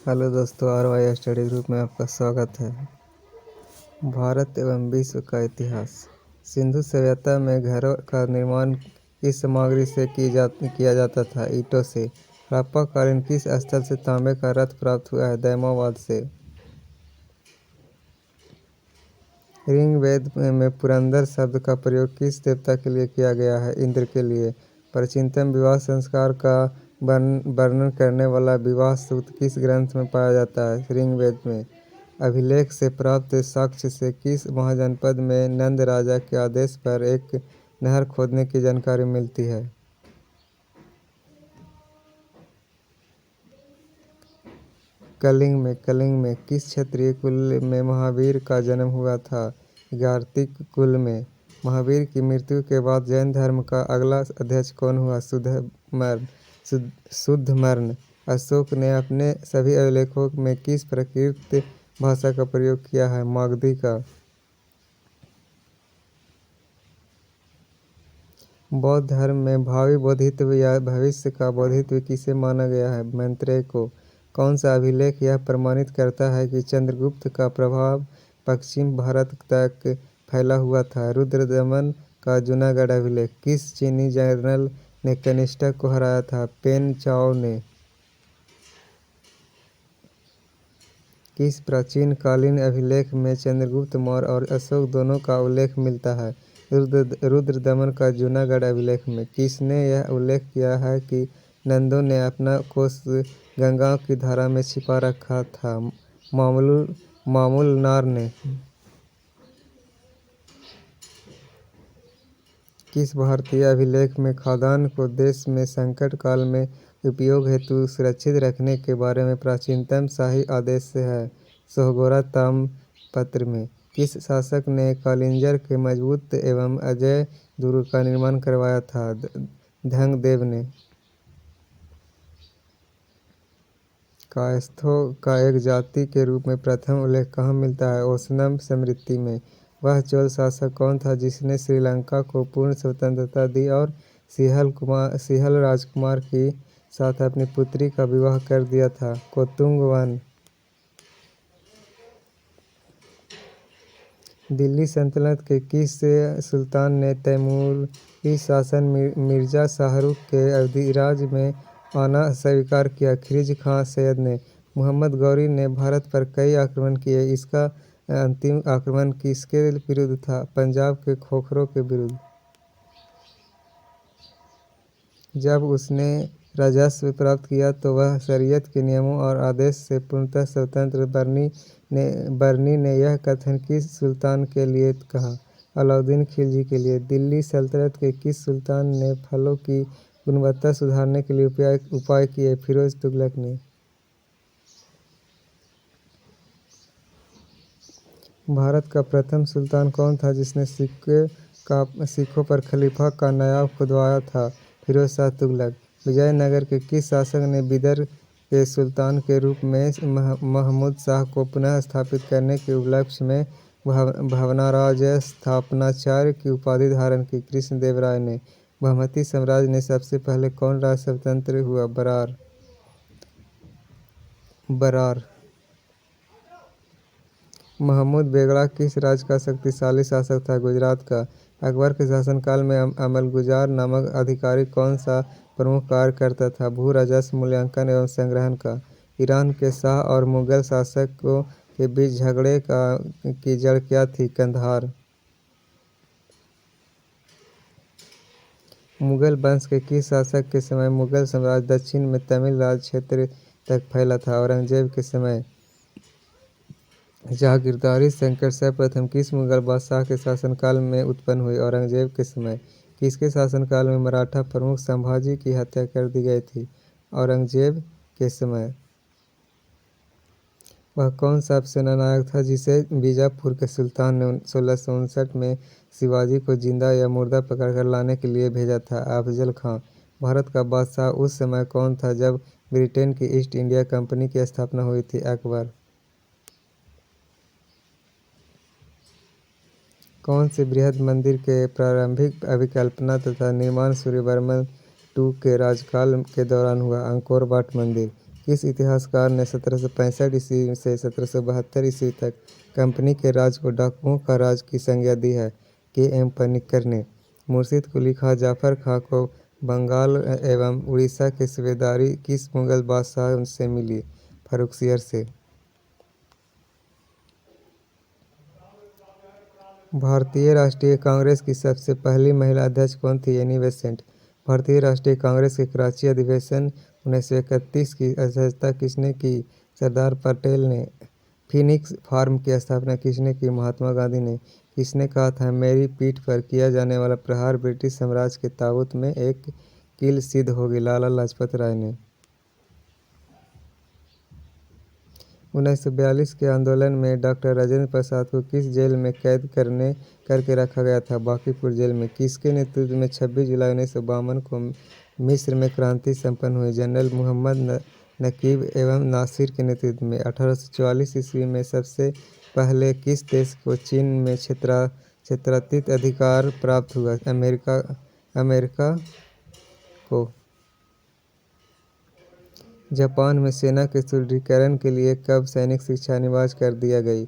Hello दोस्तों, RY study group में आपका स्वागत है। भारत एवं विश्व का इतिहास। सिंधु सभ्यता में घरों का निर्माण किस सामग्री से किया जाता था? ईंटों से। हड़प्पा कालीन किस स्थल से तांबे का रथ प्राप्त हुआ है? दैमाबाद से। ऋग्वेद में पुरंदर शब्द का प्रयोग किस देवता के लिए किया गया है? इंद्र के लिए। प्राचीनतम विवाह संस्कार का वर्णन करने वाला विवाह सूत्र किस ग्रंथ में पाया जाता है? ऋग्वेद में। अभिलेख से प्राप्त साक्ष्य से किस महाजनपद में नंद राजा के आदेश पर एक नहर खोदने की जानकारी मिलती है? कलिंग में किस क्षत्रिय कुल में महावीर का जन्म हुआ था? गार्तिक कुल में। महावीर की मृत्यु के बाद जैन धर्म का अगला अध्यक्ष कौन हुआ? शुद्धमर्ण। अशोक ने अपने सभी अभिलेखों में किस प्राकृत भाषा का प्रयोग किया है? मागधी का। बौद्ध धर्म में भावी बोधित्व या भविष्य का बोधित्व किसे माना गया है? मैत्रेय को। कौन सा अभिलेख यह प्रमाणित करता है कि चंद्रगुप्त का प्रभाव पश्चिम भारत तक फैला हुआ था? रुद्रदमन का जूनागढ़ अभिलेख। किस चीनी जनरल ने कनिष्क को हराया था? पेन चाओ ने। किस प्राचीन कालीन अभिलेख में चंद्रगुप्त मौर्य और अशोक दोनों का उल्लेख मिलता है? रुद्रदमन का जूनागढ़ अभिलेख में। किसने यह उल्लेख किया है कि नंदों ने अपना कोष गंगा की धारा में छिपा रखा था? मामूलनार ने। किस भारतीय अभिलेख में खाद्यान्न को देश में संकट काल में उपयोग हेतु सुरक्षित रखने के बारे में प्राचीनतम शाही आदेश है? सोहगोरा ताम्रपत्र में। किस शासक ने कालिंजर के मजबूत एवं अजेय दुर्ग का निर्माण करवाया था? धंगदेव ने। कायस्थों का एक जाति के रूप में प्रथम उल्लेख कहाँ मिलता है? ओशनम स्मृति में। वह चोल शासक कौन था जिसने श्रीलंका को पूर्ण स्वतंत्रता दी और सिंहल राजकुमार के साथ अपनी पुत्री का विवाह कर दिया था? कोतुंगवन। दिल्ली सल्तनत के किस सुल्तान ने तैमूरी शासक मिर्जा शाहरुख के अधिराज में आना स्वीकार किया? खिलजी खां सैयद ने। मुहम्मद गौरी ने भारत पर कई आक्रमण किए। इसका अंतिम आक्रमण किसके विरुद्ध था? पंजाब के खोखरों के विरुद्ध। जब उसने राजस्व प्राप्त किया तो वह शरीयत के नियमों और आदेश से पूर्णतः स्वतंत्र। बर्नी ने यह कथन किस सुल्तान के लिए कहा? अलाउद्दीन खिलजी के लिए। दिल्ली सल्तनत के किस सुल्तान ने फलों की गुणवत्ता सुधारने के लिए उपाय किए? फिरोज तुगलक ने। भारत का प्रथम सुल्तान कौन था जिसने सिक्कों पर खलीफा का नायाब खुदवाया था? फिरोज शाह तुगलक। विजयनगर के किस शासक ने बिदर के सुल्तान के रूप में महमूद शाह को पुनः स्थापित करने के उपलक्ष्य में भवनाराज्य स्थापनाचार्य की उपाधि धारण की? कृष्णदेवराय ने। बागमती साम्राज्य में सबसे पहले कौन राज्य स्वतंत्र हुआ? बरार। महमूद बेगड़ा किस राज्य का शक्तिशाली शासक था? गुजरात का। अकबर के शासनकाल में अमलगुजार नामक अधिकारी कौन सा प्रमुख कार्य करता था? भू राजस्व मूल्यांकन एवं संग्रहण का। ईरान के शाह और मुगल शासकों के बीच झगड़े की जड़ क्या थी? कंधार। मुगल वंश के किस शासक के समय मुगल साम्राज्य दक्षिण में तमिल राज क्षेत्र तक फैला था? औरंगजेब के समय। जागीरदारी संकट सर्वप्रथम किस मुगल बादशाह के शासनकाल में उत्पन्न हुई? औरंगजेब के समय। किसके शासनकाल में मराठा प्रमुख संभाजी की हत्या कर दी गई थी? औरंगजेब के समय। वह कौन सा सेनानायक था जिसे बीजापुर के सुल्तान ने 1659 में शिवाजी को जिंदा या मुर्दा पकड़कर लाने के लिए भेजा था? अफजल खां। भारत का बादशाह उस समय कौन था जब ब्रिटेन की ईस्ट इंडिया कंपनी की स्थापना हुई थी? अकबर। कौन से बृहद मंदिर के प्रारंभिक अभिकल्पना तथा निर्माण सूर्यवर्मन II के राजकाल के दौरान हुआ? अंकोर वाट मंदिर। किस इतिहासकार ने 1765 ईस्वी से 1772 ईस्वी तक कंपनी के राज को डाकुओं का राज की संज्ञा दी है? के. एम. पनिक्कर ने। मुर्शिद कुली खां जाफर खां को बंगाल एवं उड़ीसा की सूबेदारी किस मुगल बादशाह से मिली? फर्रुखसियर से। भारतीय राष्ट्रीय कांग्रेस की सबसे पहली महिला अध्यक्ष कौन थी? Annie Besant. भारतीय राष्ट्रीय कांग्रेस के कराची अधिवेशन 1931 की अध्यक्षता किसने की? सरदार पटेल ने। फीनिक्स फार्म की स्थापना किसने की? महात्मा गांधी ने। किसने कहा था मेरी पीठ पर किया जाने वाला प्रहार ब्रिटिश साम्राज्य के ताबूत में एक कील सिद्ध होगी? लाला लाजपत राय ने। 1942 के आंदोलन में डॉक्टर राजेंद्र प्रसाद को किस जेल में कैद करके रखा गया था? बांकीपुर जेल में। किसके नेतृत्व में 26 जुलाई 1952 को मिस्र में क्रांति संपन्न हुई? जनरल मुहम्मद नकीब एवं नासिर के नेतृत्व में। 1844 ईस्वी में सबसे पहले किस देश को चीन में क्षेत्रातीत अधिकार प्राप्त हुआ? अमेरिका को। जापान में सेना के सुदृढ़ीकरण के लिए कब सैनिक शिक्षा अनिवार्य कर दी गई?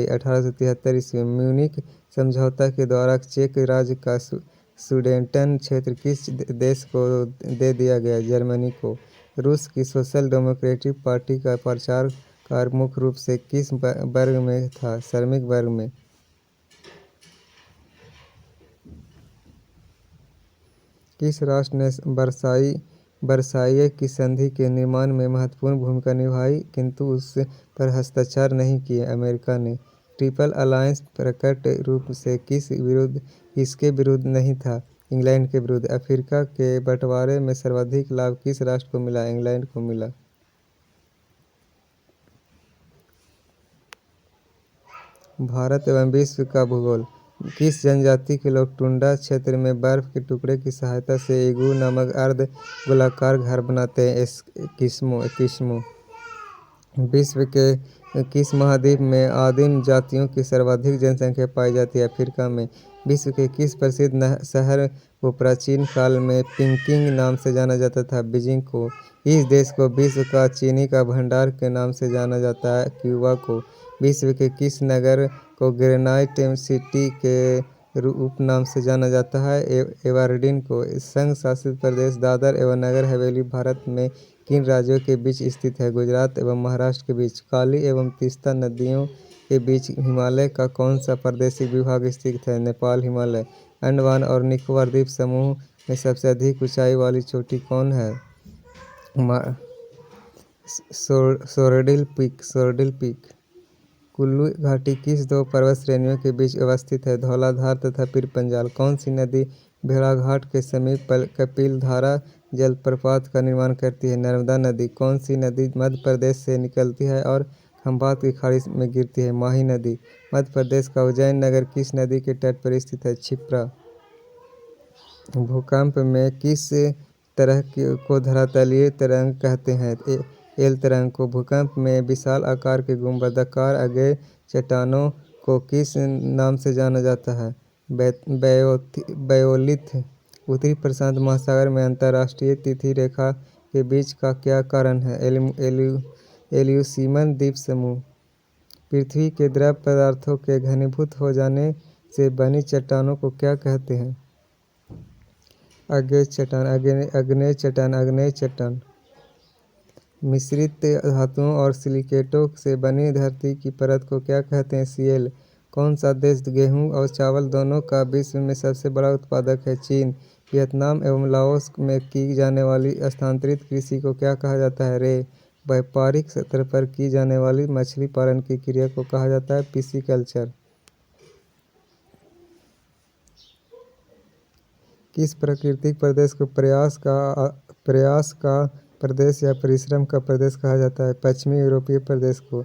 1873 ईस्वी में। म्यूनिख समझौता के द्वारा चेक राज्य का सुडेटन क्षेत्र किस देश को दे दिया गया? जर्मनी को। रूस की सोशल डेमोक्रेटिक पार्टी का प्रचार कार्य मुख्य रूप से किस वर्ग में था? श्रमिक वर्ग में। किस राष्ट्र ने वर्साई की संधि के निर्माण में महत्वपूर्ण भूमिका निभाई किंतु उस पर हस्ताक्षर नहीं किए? अमेरिका ने। ट्रिपल अलायंस प्रकट रूप से किसके विरुद्ध नहीं था? इंग्लैंड के विरुद्ध। अफ्रीका के बंटवारे में सर्वाधिक लाभ किस राष्ट्र को मिला? इंग्लैंड को मिला। भारत एवं विश्व का भूगोल। किस जनजाति के लोग टुंड्रा क्षेत्र में बर्फ के टुकड़े की सहायता से इग्लू नामक अर्ध गोलाकार घर बनाते हैं? एस्किमो। विश्व के किस महाद्वीप में आदिम जातियों की सर्वाधिक जनसंख्या पाई जाती है? अफ्रीका में। विश्व के किस प्रसिद्ध शहर को प्राचीन काल में पिकिंग नाम से जाना जाता था? बीजिंग को। इस देश को विश्व का चीनी का भंडार के नाम से जाना जाता है? क्यूबा को। विश्व के किस नगर को ग्रेनाइट सिटी के उपनाम से जाना जाता है? एबरडीन को। संघ शासित प्रदेश दादर एवं नगर हवेली भारत में किन राज्यों के बीच स्थित है? गुजरात एवं महाराष्ट्र के बीच। काली एवं तीस्ता नदियों के बीच हिमालय का कौन सा प्रादेशिक विभाग स्थित है? नेपाल हिमालय। अंडमान और निकोबार द्वीप समूह में सबसे अधिक ऊंचाई वाली चोटी कौन है? सोरडिल पीक। कुल्लू घाटी किस दो पर्वत श्रेणियों के बीच अवस्थित है? धौलाधार तथा पीरपंजाल। कौन सी नदी भेड़ाघाट के समीप कपिलधारा जलप्रपात का निर्माण करती है? नर्मदा नदी। कौन सी नदी मध्य प्रदेश से निकलती है और खंभात की खाड़ी में गिरती है? माही नदी। मध्य प्रदेश का उज्जैन नगर किस नदी के तट पर स्थित है? क्षिप्रा। भूकंप में किस तरह को धरातलीय तरंग कहते हैं? एल तरंग को। भूकंप में विशाल आकार के गुंबदाकार अगेय चट्टानों को किस नाम से जाना जाता है? बायोलिथ। उत्तरी प्रशांत महासागर में अंतर्राष्ट्रीय तिथि रेखा के बीच का क्या कारण है? एल्यूसीमन द्वीप समूह। पृथ्वी के द्रव पदार्थों के घनीभूत हो जाने से बनी चट्टानों को क्या कहते हैं? आग्नेय चट्टान। मिश्रित धातुओं और सिलिकेटों से बनी धरती की परत को क्या कहते हैं? सीएल। कौन सा देश गेहूं और चावल दोनों का विश्व में सबसे बड़ा उत्पादक है? चीन। वियतनाम एवं लाओस में की जाने वाली स्थानांतरित कृषि को क्या कहा जाता है? रे। व्यापारिक स्तर पर की जाने वाली मछली पालन की क्रिया को कहा जाता है? पिसीकल्चर। किस प्राकृतिक प्रदेश को प्रयास का प्रदेश या परिश्रम का प्रदेश कहा जाता है? पश्चिमी यूरोपीय प्रदेश को।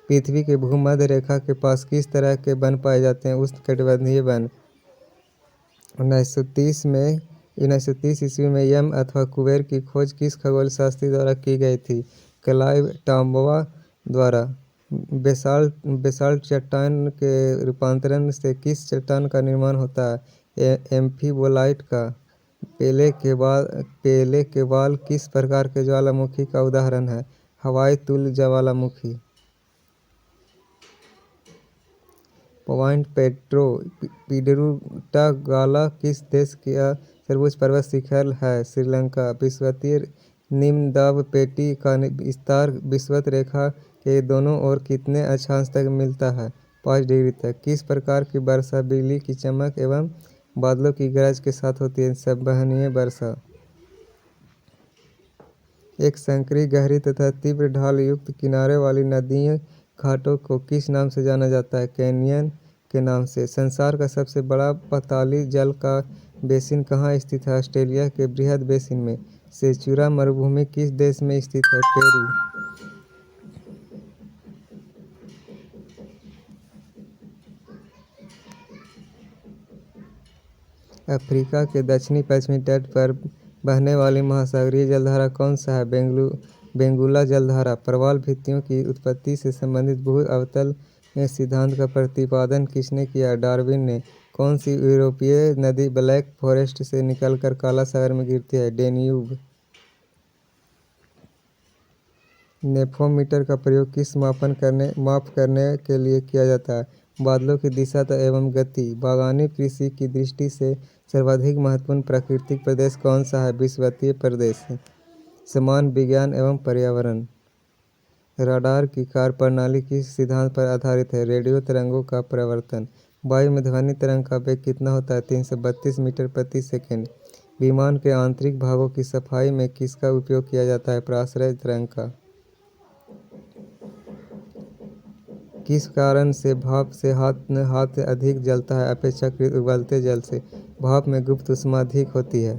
पृथ्वी के भूमध्य रेखा के पास किस तरह के वन पाए जाते हैं? उष्णकटिबंधीय वन। 1930 ईस्वी में यम अथवा कुबेर की खोज किस खगोल शास्त्री द्वारा की गई थी? क्लाइव टॉम्बा द्वारा। बेसाल्ट चट्टान के रूपांतरण से किस चट्टान का निर्माण होता है? एम्फीबोलाइट का। पेले के बाल किस प्रकार के ज्वालामुखी का उदाहरण है? हवाई तुल्य ज्वालामुखी। पॉइंट पेड्रो पिड्रुटागाला किस देश का सर्वोच्च पर्वत शिखर है? श्रीलंका। विषुवतीय निम्नदाब पेटी का विस्तार विषुवत रेखा के दोनों ओर कितने अक्षांश तक मिलता है? 5 डिग्री तक। किस प्रकार की वर्षा बिजली की चमक एवं बादलों की गरज के साथ होती है? संवहनीय वर्षा। एक संकरी, गहरी तथा तीव्र ढाल युक्त किनारे वाली नदी घाटों को किस नाम से जाना जाता है? कैनियन के नाम से। संसार का सबसे बड़ा पाताली जल का बेसिन कहाँ स्थित है? ऑस्ट्रेलिया के बृहद बेसिन में। सेचुरा मरुभूमि किस देश में स्थित है? पेरू। अफ्रीका के दक्षिणी पश्चिमी तट पर बहने वाली महासागरीय जलधारा कौन सा है? बेंगुला जलधारा। प्रवाल भित्तियों की उत्पत्ति से संबंधित भू अवतल सिद्धांत का प्रतिपादन किसने किया? डार्विन ने। कौन सी यूरोपीय नदी ब्लैक फॉरेस्ट से निकलकर काला सागर में गिरती है? डेन्यूब। नेफोमीटर का प्रयोग किस माप करने के लिए किया जाता है? बादलों की दिशा एवं गति। बागवानी कृषि की दृष्टि से सर्वाधिक महत्वपूर्ण प्राकृतिक प्रदेश कौन सा है? विषुवतीय प्रदेश। समान विज्ञान एवं पर्यावरण। राडार की कार्यप्रणाली किस सिद्धांत पर आधारित है? रेडियो तरंगों का प्रवर्तन। वायु में ध्वनि तरंग का वेग कितना होता है? 332 मीटर प्रति सेकंड। विमान के आंतरिक भागों की सफाई में किसका उपयोग किया जाता है? पराश्रय तरंग का। किस कारण से भाप से हाथ अधिक जलता है अपेक्षाकृत उबलते जल से? भाप में गुप्त ऊष्मा अधिक होती है।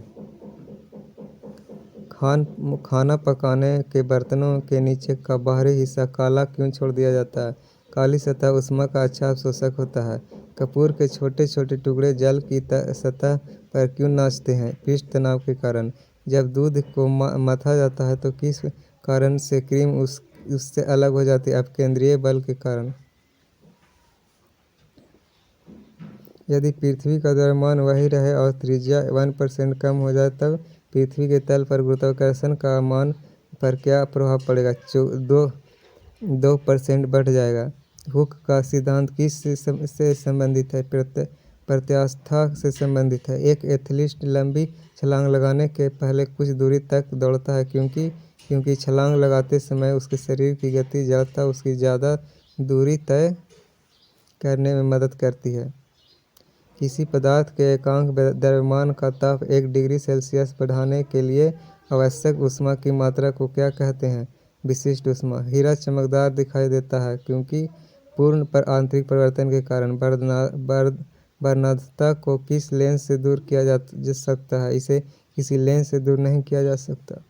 खाना पकाने के बर्तनों के नीचे का बाहरी हिस्सा काला क्यों छोड़ दिया जाता है? काली सतह ऊष्मा का अच्छा अवशोषक होता है। कपूर के छोटे छोटे टुकड़े जल की सतह पर क्यों नाचते हैं? पृष्ठ तनाव के कारण। जब दूध को मथा जाता है तो किस कारण से क्रीम उससे अलग हो जाती है? अपकेंद्रीय बल के कारण। यदि पृथ्वी का द्रव्यमान वही रहे और त्रिज्या 1% कम हो जाए तब पृथ्वी के तल पर गुरुत्वाकर्षण का मान पर क्या प्रभाव पड़ेगा? 2% बढ़ जाएगा। हुक का सिद्धांत किस से संबंधित है? प्रत्यास्था से संबंधित है। एक एथलीट लंबी छलांग लगाने के पहले कुछ दूरी तक दौड़ता है क्योंकि छलांग लगाते समय उसके शरीर की गति जड़ता उसकी ज़्यादा दूरी तय करने में मदद करती है। किसी पदार्थ के एकांक द्रव्यमान का ताप 1 डिग्री सेल्सियस बढ़ाने के लिए आवश्यक ऊष्मा की मात्रा को क्या कहते हैं? विशिष्ट ऊष्मा। हीरा चमकदार दिखाई देता है क्योंकि पूर्ण पर आंतरिक परिवर्तन के कारण। वर्णनात्मकता को किस लेंस से दूर किया जा सकता है? इसे किसी लेंस से दूर नहीं किया जा सकता।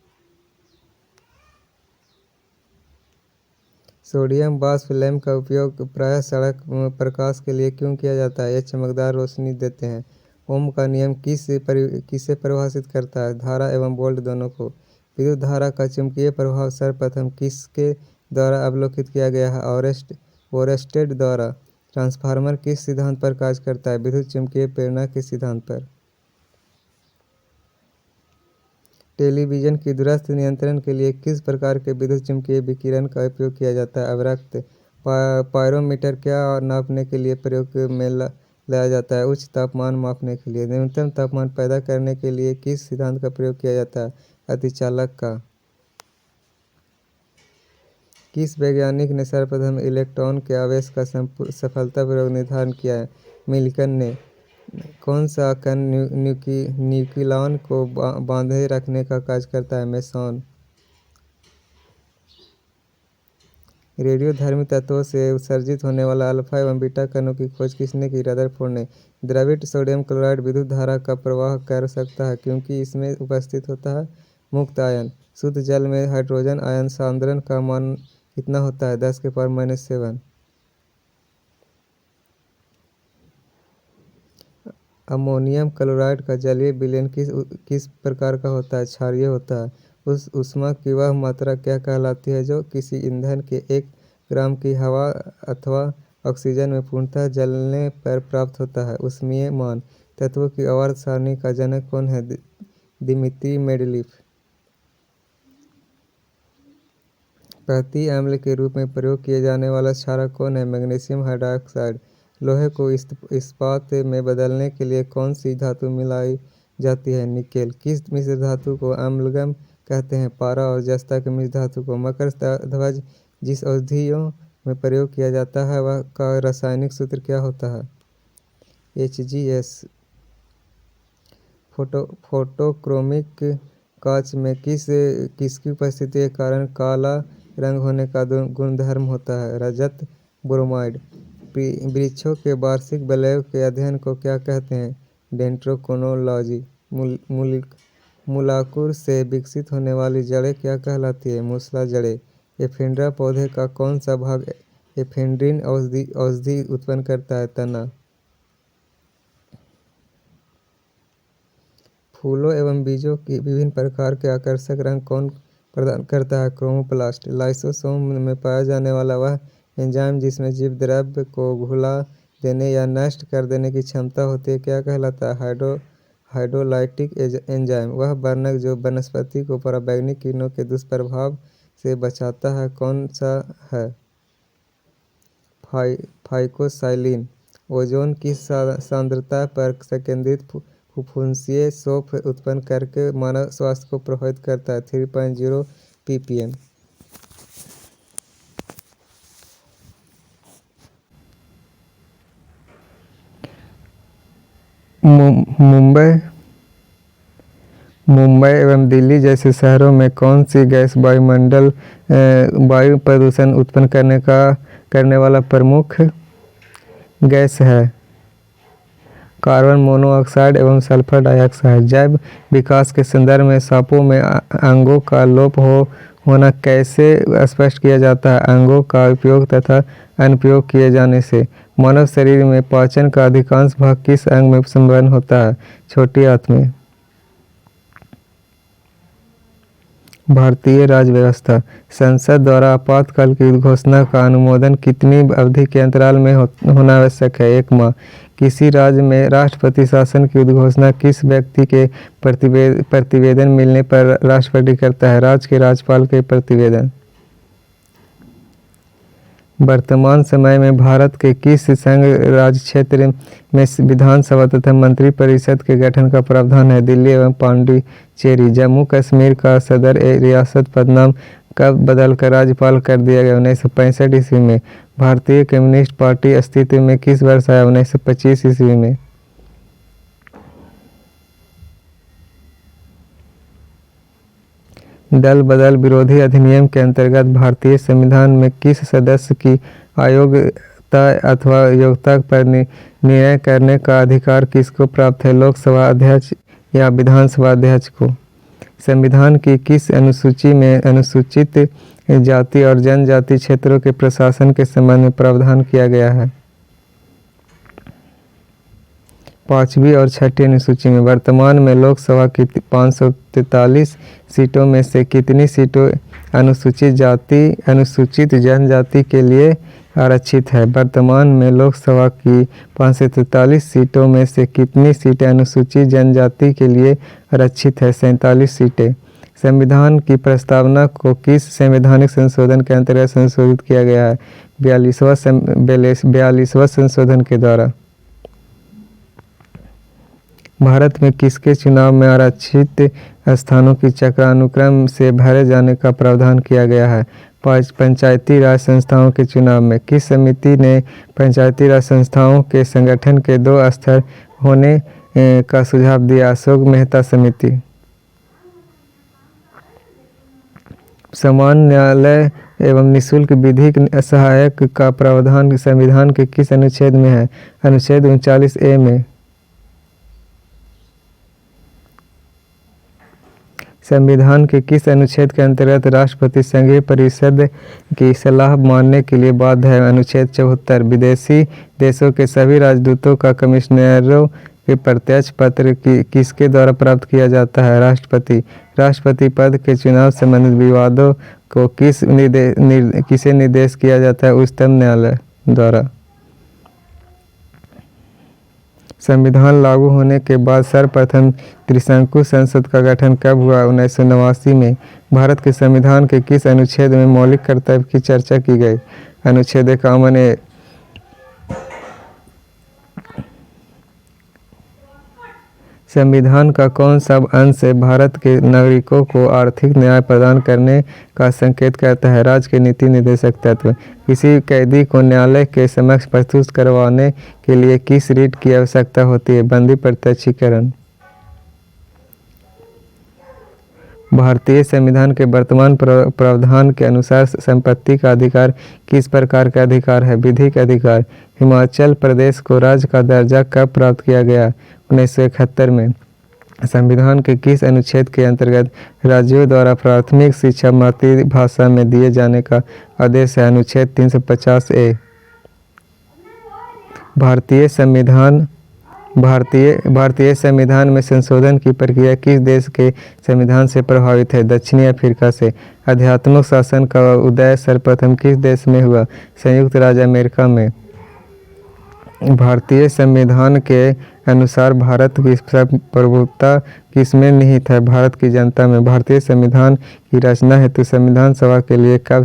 सोडियम वाष्प लैंप का उपयोग प्रायः सड़क प्रकाश के लिए क्यों किया जाता है? यह चमकदार रोशनी देते हैं। ओम का नियम किसे परिभाषित करता है? धारा एवं वोल्ट दोनों को। विद्युत धारा का चुंबकीय प्रभाव सर्वप्रथम किसके द्वारा अवलोकित किया गया है? ओरेस्टेड द्वारा। ट्रांसफार्मर किस सिद्धांत पर कार्य करता है? विद्युत चुम्बकीय प्रेरणा के सिद्धांत पर। टेलीविजन की दूरस्थ नियंत्रण के लिए किस प्रकार के विद्युत चुम्बकीय विकिरण का उपयोग किया जाता है? अवरक्त। पायरोमीटर क्या नापने के लिए प्रयोग में लाया जाता है? उच्च तापमान मापने के लिए। न्यूनतम तापमान पैदा करने के लिए किस सिद्धांत का प्रयोग किया जाता है? अतिचालक का। किस वैज्ञानिक ने सर्वप्रथम इलेक्ट्रॉन के आवेश का सफलतापूर्वक निर्धारण किया है? मिल्टन ने। कौन सा कण न्यूक्लियॉन को बांधे रखने का कार्य करता है? मेसॉन। रेडियोधर्मी तत्वों से उत्सर्जित होने वाला अल्फा एवं बीटा कणों की खोज किसने की? रदरफोर्ड ने। द्रवित सोडियम क्लोराइड विद्युत धारा का प्रवाह कर सकता है क्योंकि इसमें उपस्थित होता है मुक्त आयन। शुद्ध जल में हाइड्रोजन आयन सांद्रण का मान कितना होता है? 10⁻⁷। अमोनियम क्लोराइड का जलीय विलयन किस प्रकार का होता है? क्षारीय होता है। उस ऊष्मा की वह मात्रा क्या कहलाती है जो किसी ईंधन के 1 ग्राम की हवा अथवा ऑक्सीजन में पूर्णतः जलने पर प्राप्त होता है? ऊष्मीय मान। तत्वों की आवर्त सारणी का जनक कौन है? Dmitri Mendeleev. प्रति अम्ल के रूप में प्रयोग किए जाने वाला क्षारक कौन है? Magnesium hydroxide. लोहे को इस्पात में बदलने के लिए कौन सी धातु मिलाई जाती है? निकेल। किस मिश्र धातु को अम्लगम कहते हैं? पारा और जस्ता के मिश्र धातु को। मकर ध्वज जिस औषधियों में प्रयोग किया जाता है वह का रासायनिक सूत्र क्या होता है? HgS। फोटोक्रोमिक कांच में किसकी उपस्थिति के कारण काला रंग होने का गुणधर्म होता है? रजत ब्रोमाइड। वृक्षों के वार्षिक वलयों के अध्ययन को क्या कहते हैं? डेंड्रोक्रोनोलॉजी। मूलाकुर से विकसित होने वाली जड़ें क्या कहलाती है? मूसला जड़ें। एफेड्रा पौधे का कौन सा भाग एफेड्रिन औषधि उत्पन्न करता है? तना। फूलों एवं बीजों की विभिन्न प्रकार के आकर्षक रंग कौन प्रदान करता है? क्रोमोप्लास्ट। लाइसोसोम में पाया जाने वाला वह एंजाइम जिसमें जीव द्रव्य को घुला देने या नष्ट कर देने की क्षमता होती है क्या कहलाता है? Hydrolytic enzyme. वह वर्णक जो वनस्पति को पराबैंगनी किरणों के दुष्प्रभाव से बचाता है कौन सा है? फाइकोसाइलिन। ओजोन की सांद्रता पर संकेंद्रित फुफ्फुसीय शोफ उत्पन्न करके मानव स्वास्थ्य को प्रभावित करता है। 3.0 ppm। मुंबई एवं दिल्ली जैसे शहरों में कौन सी गैस वायु प्रदूषण उत्पन्न करने वाला प्रमुख गैस है? कार्बन मोनोऑक्साइड एवं सल्फर डाइऑक्साइड। जैव विकास के संदर्भ में सांपों में अंगों का लोप होना कैसे स्पष्ट किया जाता है? अंगों का उपयोग तथा अनुपयोग किए जाने से। मानव शरीर में पाचन का अधिकांश भाग किस अंग में संपन्न होता है? छोटी आंत में। भारतीय राज्य व्यवस्था। संसद द्वारा आपातकाल की घोषणा का अनुमोदन कितनी अवधि के अंतराल में होना आवश्यक है? 1 माह। किसी राज्य में राष्ट्रपति शासन की उद्घोषणा किस व्यक्ति के प्रतिवेदन मिलने पर राष्ट्रपति करता है? राज्य के राज्यपाल के प्रतिवेदन। वर्तमान समय में भारत के किस संघ राज्य क्षेत्र में विधानसभा तथा मंत्रिपरिषद के गठन का प्रावधान है? दिल्ली एवं पांडिचेरी। जम्मू कश्मीर का सदर रियासत पदनाम कब बदलकर राज्यपाल कर दिया गया? 1965 ईस्वी में। भारतीय कम्युनिस्ट पार्टी अस्तित्व में किस वर्ष आया? 1925 ईस्वी में। दल बदल विरोधी अधिनियम के अंतर्गत भारतीय संविधान में किस सदस्य की अयोग्यता अथवा योग्यता पर निर्णय करने का अधिकार किसको प्राप्त है? लोकसभा अध्यक्ष या विधानसभा अध्यक्ष को। संविधान की किस अनुसूची में अनुसूचित जाति और जनजाति क्षेत्रों के प्रशासन के संबंध में प्रावधान किया गया है? 5वीं और 6ठी अनुसूची में। वर्तमान में लोकसभा की 543 सीटों में से कितनी सीटों अनुसूचित जाति अनुसूचित जनजाति के लिए आरक्षित है? वर्तमान में लोकसभा की 543 सीटों में से कितनी सीटें अनुसूचित जनजाति के लिए आरक्षित है? 47 सीटें। संविधान की प्रस्तावना को किस संवैधानिक संशोधन के अंतर्गत संशोधित किया गया है? 42वां संशोधन के द्वारा। भारत में किसके चुनाव में आरक्षित स्थानों की चक्रानुक्रम से भरे जाने का प्रावधान किया गया है? पंचायती राज संस्थाओं के चुनाव में। किस समिति ने पंचायती राज संस्थाओं के संगठन के 2 स्तर होने का सुझाव दिया? अशोक मेहता समिति। सामान्य न्यायालय एवं निःशुल्क विधिक सहायक का प्रावधान संविधान के किस अनुच्छेद में है? अनुच्छेद 39A में। संविधान के किस अनुच्छेद के अंतर्गत राष्ट्रपति संघीय परिषद की सलाह मानने के लिए बाध्य है? अनुच्छेद 74। विदेशी देशों के सभी राजदूतों का कमिश्नरों के प्रत्यक्ष पत्र किसके द्वारा प्राप्त किया जाता है? राष्ट्रपति। राष्ट्रपति पद के चुनाव संबंधित विवादों को किसे निर्देश किया जाता है? उच्चतम न्यायालय द्वारा। संविधान लागू होने के बाद सर्वप्रथम त्रिशंकु संसद का गठन कब हुआ? 1989 में। भारत के संविधान के किस अनुच्छेद में मौलिक कर्तव्य की चर्चा की गई? अनुच्छेद 51A। संविधान का कौन सा अंश भारत के नागरिकों को आर्थिक न्याय प्रदान करने का संकेत करता है? राज्य के नीति निर्देशक तत्व। किसी कैदी को न्यायालय के समक्ष प्रस्तुत करवाने के लिए किस रीट की आवश्यकता होती है? बंदी प्रत्यक्षीकरण। भारतीय संविधान के वर्तमान प्रावधान के अनुसार संपत्ति का अधिकार किस प्रकार का अधिकार है? विधिक अधिकार। हिमाचल प्रदेश को राज्य का दर्जा कब प्राप्त किया गया? 1971 में। संविधान के किस अनुच्छेद के अंतर्गत राज्यों द्वारा प्राथमिक शिक्षा मातृभाषा में दिए जाने का आदेश है? अनुच्छेद 350A। भारतीय संविधान में संशोधन की प्रक्रिया किस देश के संविधान से प्रभावित है? दक्षिणी अफ्रीका से। आध्यात्मिक शासन का उदय सर्वप्रथम किस देश में हुआ? संयुक्त राज्य अमेरिका में। भारतीय संविधान के अनुसार भारत की प्रभुत्ता किसमें निहित है? भारत की जनता में। भारतीय संविधान की रचना हेतु संविधान सभा के लिए कब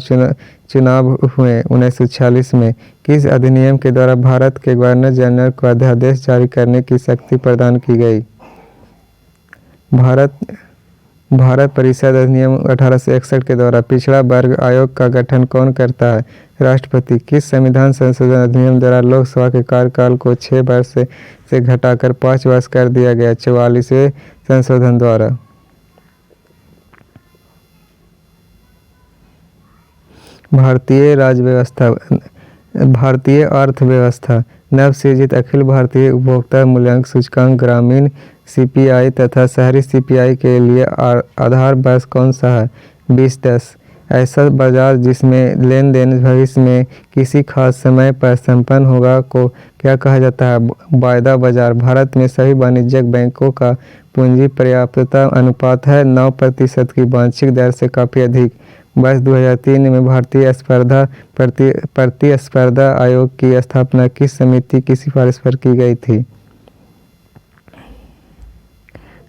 चुनाव हुए? 1946 में। किस अधिनियम के द्वारा भारत के गवर्नर जनरल को अध्यादेश जारी करने की शक्ति प्रदान की गई? भारत परिषद अधिनियम 1861 के द्वारा पिछड़ा वर्ग आयोग का गठन कौन करता है? राष्ट्रपति। किस संविधान संशोधन अधिनियम द्वारा लोकसभा के कार्यकाल को 6 वर्ष से घटाकर 5 वर्ष कर दिया गया? 44वें संशोधन द्वारा। भारतीय अर्थव्यवस्था। नवसृजित अखिल भारतीय उपभोक्ता मूल्यांकन सूचकांक ग्रामीण CPI तथा शहरी CPI के लिए आधार वर्ष कौन सा है? 2010। ऐसा बाजार जिसमें लेन देन भविष्य में किसी खास समय पर संपन्न होगा को क्या कहा जाता है? वायदा बाजार। भारत में सभी वाणिज्यिक बैंकों का पूंजी पर्याप्तता अनुपात है 9% की वांछित दर से काफ़ी अधिक। वर्ष 2003 में भारतीय प्रतिस्पर्धा आयोग की स्थापना किस समिति की सिफारिश पर की गई थी?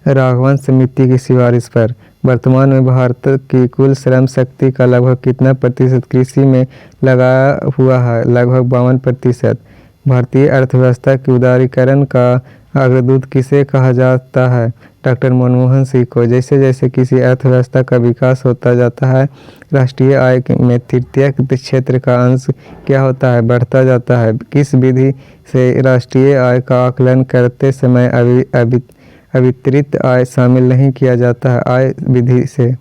राघवन समिति की सिफारिश पर। वर्तमान में भारत की कुल श्रम शक्ति का लगभग कितना प्रतिशत कृषि में लगा हुआ है? लगभग 52%। भारतीय अर्थव्यवस्था के उदारीकरण का अग्रदूत किसे कहा जाता है? डॉक्टर मनमोहन सिंह को। जैसे जैसे किसी अर्थव्यवस्था का विकास होता जाता है, राष्ट्रीय आय में तृतीय क्षेत्र का अंश क्या होता है? बढ़ता जाता है। किस विधि से राष्ट्रीय आय का आकलन करते समय अवितरित आय शामिल नहीं किया जाता है? आय विधि से।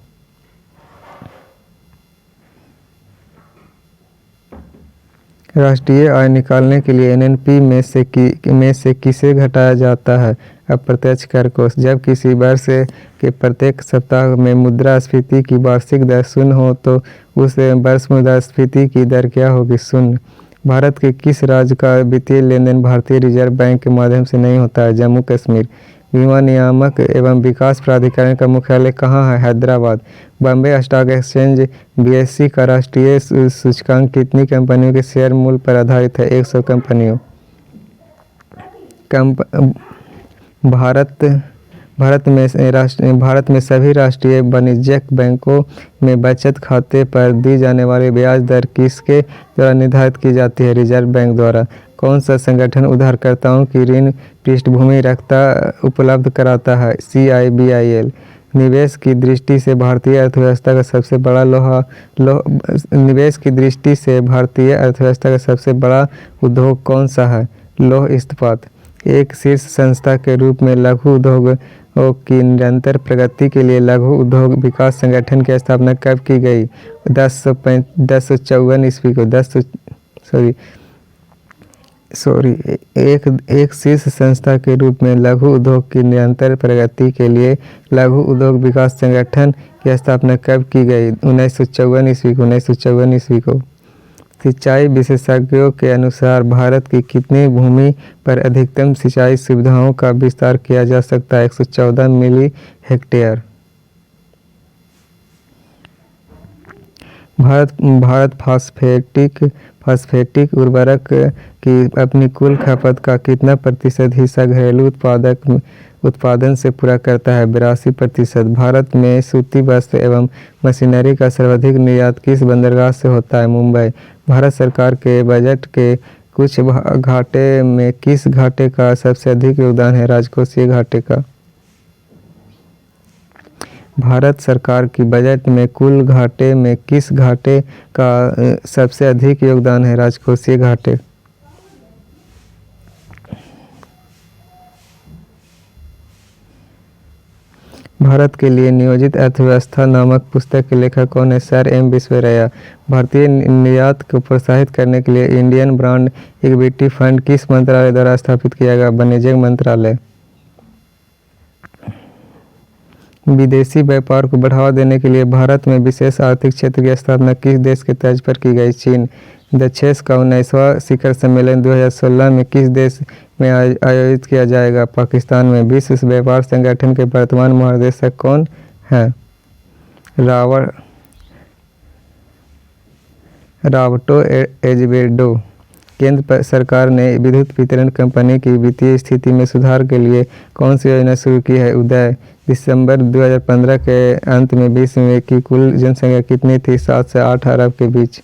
राष्ट्रीय आय निकालने के लिए NNP में से किसे घटाया जाता है? अप्रत्यक्ष कर को। जब किसी वर्ष के प्रत्येक सप्ताह में मुद्रास्फीति की वार्षिक दर 0 हो तो उस वर्ष मुद्रास्फीति की दर क्या होगी? 0। भारत के किस राज्य का वित्तीय लेन देन भारतीय रिजर्व बैंक के माध्यम से नहीं होता है? जम्मू कश्मीर। बीमा नियामक एवं विकास प्राधिकरण का मुख्यालय कहाँ है? Hyderabad. Bombay stock exchange BSE का राष्ट्रीय सूचकांक कितनी कंपनियों के शेयर मूल्य पर आधारित है? 100 कंपनियों। भारत में सभी राष्ट्रीय वाणिज्यिक बैंकों में बचत खाते पर दी जाने वाली ब्याज दर किसके द्वारा निर्धारित की जाती है? रिजर्व बैंक द्वारा। कौन सा संगठन उधारकर्ताओं की ऋण पृष्ठभूमि उपलब्ध कराता है? CIBIL। निवेश की दृष्टि से भारतीय अर्थव्यवस्था का सबसे बड़ा उद्योग कौन सा है? लौह इस्पात। एक शीर्ष संस्था के रूप में लघु उद्योगों की निरंतर प्रगति के लिए लघु उद्योग विकास संगठन की स्थापना कब की गई? 1054 ईस्वी को। एक शीर्ष संस्था के रूप में लघु उद्योग की निरंतर प्रगति के लिए लघु उद्योग विकास संगठन की स्थापना कब की गई? 1954 ईस्वी को। सिंचाई विशेषज्ञों के अनुसार भारत की कितनी भूमि पर अधिकतम सिंचाई सुविधाओं का विस्तार किया जा सकता है? 114 मिली हेक्टेयर। भारत भारत फास्फेटिक उर्वरक की अपनी कुल खपत का कितना प्रतिशत हिस्सा घरेलू उत्पादन से पूरा करता है? 82%। भारत में सूती वस्त्र एवं मशीनरी का सर्वाधिक निर्यात किस बंदरगाह से होता है? मुंबई। भारत सरकार के बजट के कुछ घाटे में किस घाटे का सबसे अधिक योगदान है? राजकोषीय घाटे का। भारत सरकार की बजट में कुल घाटे में किस घाटे का सबसे अधिक योगदान है? राजकोषीय घाटे। भारत के लिए नियोजित अर्थव्यवस्था नामक पुस्तक के लेखक कौन है? Sir M Visvesvaraya. भारतीय निर्यात को प्रोत्साहित करने के लिए इंडियन ब्रांड इक्विटी फंड किस मंत्रालय द्वारा स्थापित किया गया? वाणिज्य मंत्रालय। विदेशी व्यापार को बढ़ावा देने के लिए भारत में विशेष आर्थिक क्षेत्र की स्थापना किस देश के तर्ज पर की गई? चीन। दक्षेस का 19वां शिखर सम्मेलन 2016 में किस देश में आयोजित किया जाएगा? पाकिस्तान में। विश्व व्यापार संगठन के वर्तमान महानिदेशक कौन हैं? रॉबर्टो एजेवेडो। केंद्र सरकार ने विद्युत वितरण कंपनी की वित्तीय स्थिति में सुधार के लिए कौन सी योजना शुरू की है? उदय। दिसंबर 2015 के अंत में विश्व में की कुल जनसंख्या कितनी थी? 7 से 8 अरब के बीच।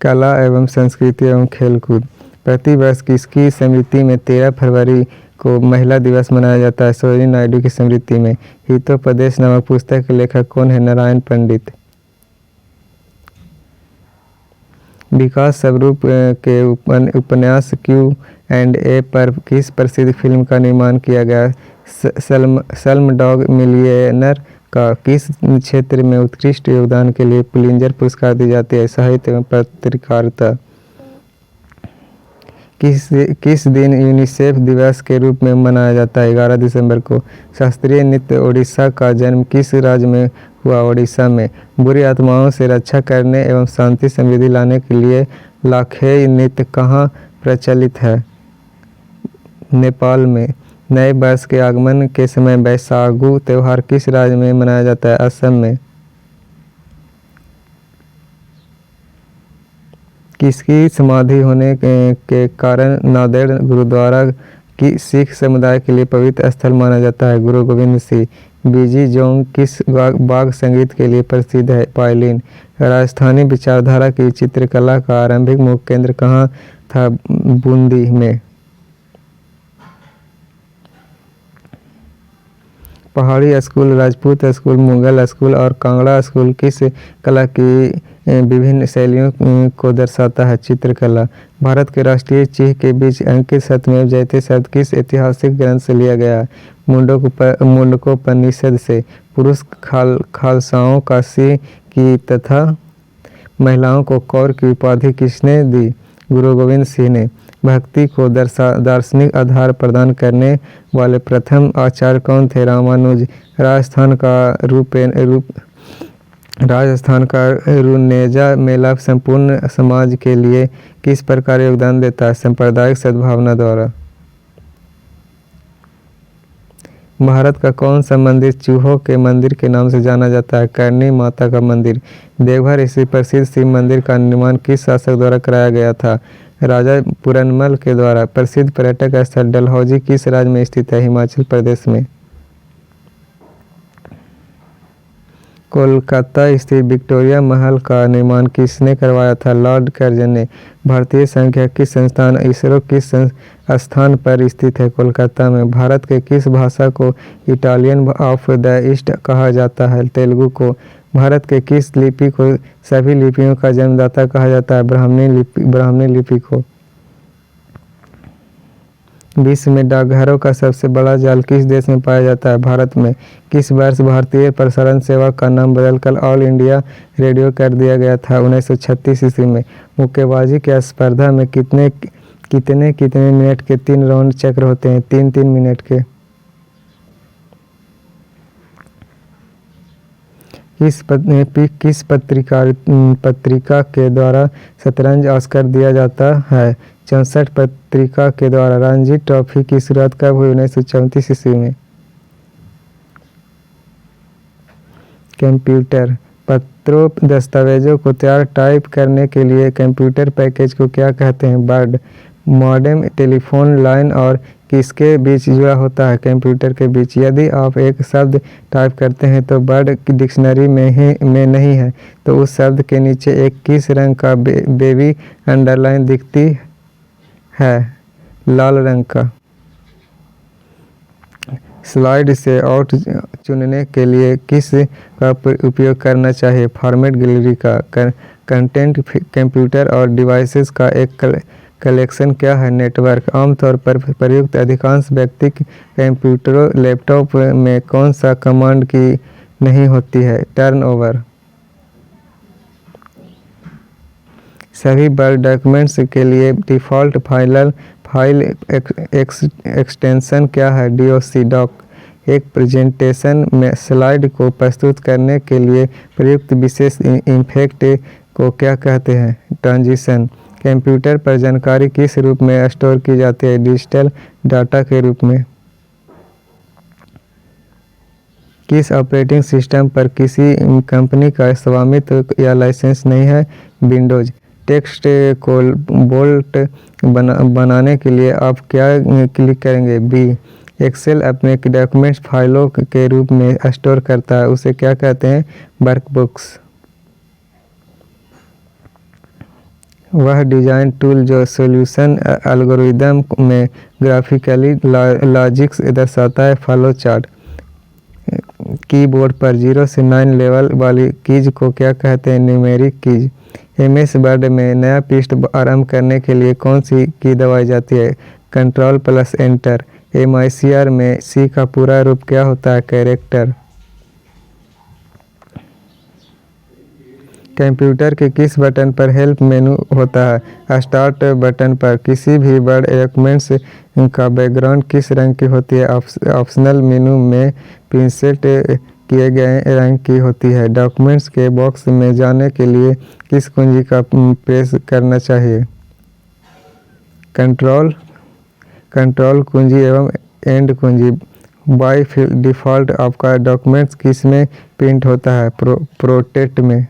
कला एवं संस्कृति एवं खेलकूद। प्रतिवर्ष किसकी स्मृति में 13 फरवरी को महिला दिवस मनाया जाता है? सरोजिनी नायडू की स्मृति में। हितोपदेश नामक पुस्तक के लेखक कौन है? नारायण पंडित। विकास स्वरूप के उपन्यास Q&A पर किस प्रसिद्ध फिल्म का निर्माण किया गया? स्लमडॉग मिलियनेयर का किस क्षेत्र में उत्कृष्ट योगदान के लिए पुलित्जर पुरस्कार दी जाती है? साहित्य एवं पत्रकारिता। किस दिन यूनिसेफ दिवस के रूप में मनाया जाता है? 11 दिसंबर को। शास्त्रीय नृत्य ओडिशा का जन्म किस राज्य में हुआ? ओडिशा में। बुरी आत्माओं से रक्षा करने एवं शांति समृद्धि लाने के लिए लाखेई नृत्य कहाँ प्रचलित है? नेपाल में। नए वर्ष के आगमन के समय बैसागु त्योहार किस राज्य में मनाया जाता है? असम में। किसकी समाधि होने के कारण नांदेड़ गुरुद्वारा की सिख समुदाय के लिए पवित्र स्थल माना जाता है? गुरु गोविंद सिंह। बीजी जोंग किस वाद्य संगीत के लिए प्रसिद्ध है? वायलिन। राजस्थानी विचारधारा की चित्रकला का आरंभिक मुख्य केंद्र कहाँ था? बूंदी में। पहाड़ी school, Rajput school, Mughal school और कांगड़ा स्कूल किस कला की विभिन्न शैलियों को दर्शाता है? चित्रकला। भारत के राष्ट्रीय चिह्न के बीच अंकित सत्यमेव जयते शब्द किस ऐतिहासिक ग्रंथ से लिया गया है? मुंडकोपनिषद से। पुरुष खालसाओं का सिंह की तथा महिलाओं को कौर की उपाधि किसने दी? गुरु गोविंद सिंह ने। भक्ति को दार्शनिक आधार प्रदान करने वाले प्रथम आचार्य कौन थे? रामानुज। राजस्थान का रुन्नेजा मेला संपूर्ण समाज के लिए किस प्रकार योगदान देता है? सांप्रदायिक सद्भावना द्वारा। भारत का कौन सा मंदिर चूहों के मंदिर के नाम से जाना जाता है? करणी माता का मंदिर। देवघर स्थित प्रसिद्ध शिव मंदिर का निर्माण किस शासक द्वारा कराया गया था? राजा पुरनमल के द्वारा। प्रसिद्ध पर्यटक स्थल डलहौजी किस राज्य में स्थित है? हिमाचल प्रदेश में। कोलकाता स्थित विक्टोरिया महल का निर्माण किसने करवाया था? लॉर्ड कर्जन ने। भारतीय सांख्यिकी संस्थान इसरो किस स्थान पर स्थित है? कोलकाता में। भारत के किस भाषा को इटालियन ऑफ द ईस्ट कहा जाता है? तेलुगु को। भारत के किस लिपि को सभी लिपियों का जन्मदाता कहा जाता है? ब्राह्मी लिपि को। विश्व में डाकघरों का सबसे बड़ा जाल किस देश में पाया जाता है? भारत में। किस वर्ष भारतीय प्रसारण सेवा का नाम बदलकर ऑल इंडिया रेडियो कर दिया गया था? 1936 ईस्वी में। मुक्केबाजी की स्पर्धा में कितने मिनट के 3 राउंड चक्र होते हैं? 3-3 मिनट के। किस पत्रिका के द्वारा शतरंज ऑस्कर दिया जाता है? 64 पत्रिका के द्वारा। रणजी ट्रॉफी की शुरुआत कब हुई? 1934 ईस्वी में। कंप्यूटर। पत्रों दस्तावेज़ों को तैयार टाइप करने के लिए कंप्यूटर पैकेज को क्या कहते हैं? वर्ड। मॉडेम टेलीफोन लाइन और किसके बीच जुड़ा होता है? कंप्यूटर के बीच। यदि आप एक शब्द टाइप करते हैं तो वर्ड डिक्शनरी में नहीं है तो उस शब्द के नीचे एक किस रंग का बेबी अंडरलाइन दिखती है? लाल रंग का। स्लाइड से आउट चुनने के लिए किस का उपयोग करना चाहिए? फॉर्मेट गैलरी का। कंटेंट कंप्यूटर और डिवाइसेस का एक कलेक्शन क्या है? नेटवर्क। आमतौर पर प्रयुक्त अधिकांश व्यक्ति कंप्यूटरों लैपटॉप में कौन सा कमांड की नहीं होती है? टर्नओवर। सभी वर्ड डॉक्यूमेंट्स के लिए डिफ़ॉल्ट फाइल एक्सटेंशन क्या है? डॉक। एक प्रेजेंटेशन में स्लाइड को प्रस्तुत करने के लिए प्रयुक्त विशेष इफेक्ट को क्या कहते हैं? ट्रांजिशन। कंप्यूटर पर जानकारी किस रूप में स्टोर की जाती है? डिजिटल डाटा के रूप में। किस ऑपरेटिंग सिस्टम पर किसी कंपनी का स्वामित्व या लाइसेंस नहीं है? विंडोज़। टेक्स्ट को बोल्ड बनाने के लिए आप क्या क्लिक करेंगे? बी। एक्सेल अपने डॉक्यूमेंट्स फाइलों के रूप में स्टोर करता है, उसे क्या कहते हैं? वर्कबुक्स। वह डिज़ाइन टूल जो सॉल्यूशन एल्गोरिदम में ग्राफिकली लॉजिक्स दर्शाता है। Flow chart. कीबोर्ड पर 0 से 9 लेवल वाली कीज को क्या कहते हैं? Numeric keys. एमएस वर्ड में नया पृष्ठ आरंभ करने के लिए कौन सी की दबाई जाती है? Control plus enter. एमआईसीआर में सी का पूरा रूप क्या होता है? कैरेक्टर। कंप्यूटर के किस बटन पर हेल्प मेनू होता है? स्टार्ट बटन पर। किसी भी वर्ड डॉक्यूमेंट्स का बैकग्राउंड किस रंग की होती है? ऑप्शनल मेनू में प्रीसेट किए गए रंग की होती है। डॉक्यूमेंट्स के बॉक्स में जाने के लिए किस कुंजी का प्रेस करना चाहिए? कंट्रोल कुंजी एवं एंड कुंजी। बाय डिफ़ॉल्ट आपका डॉक्यूमेंट्स किस में प्रिंट होता है? प्रोटेक्ट में।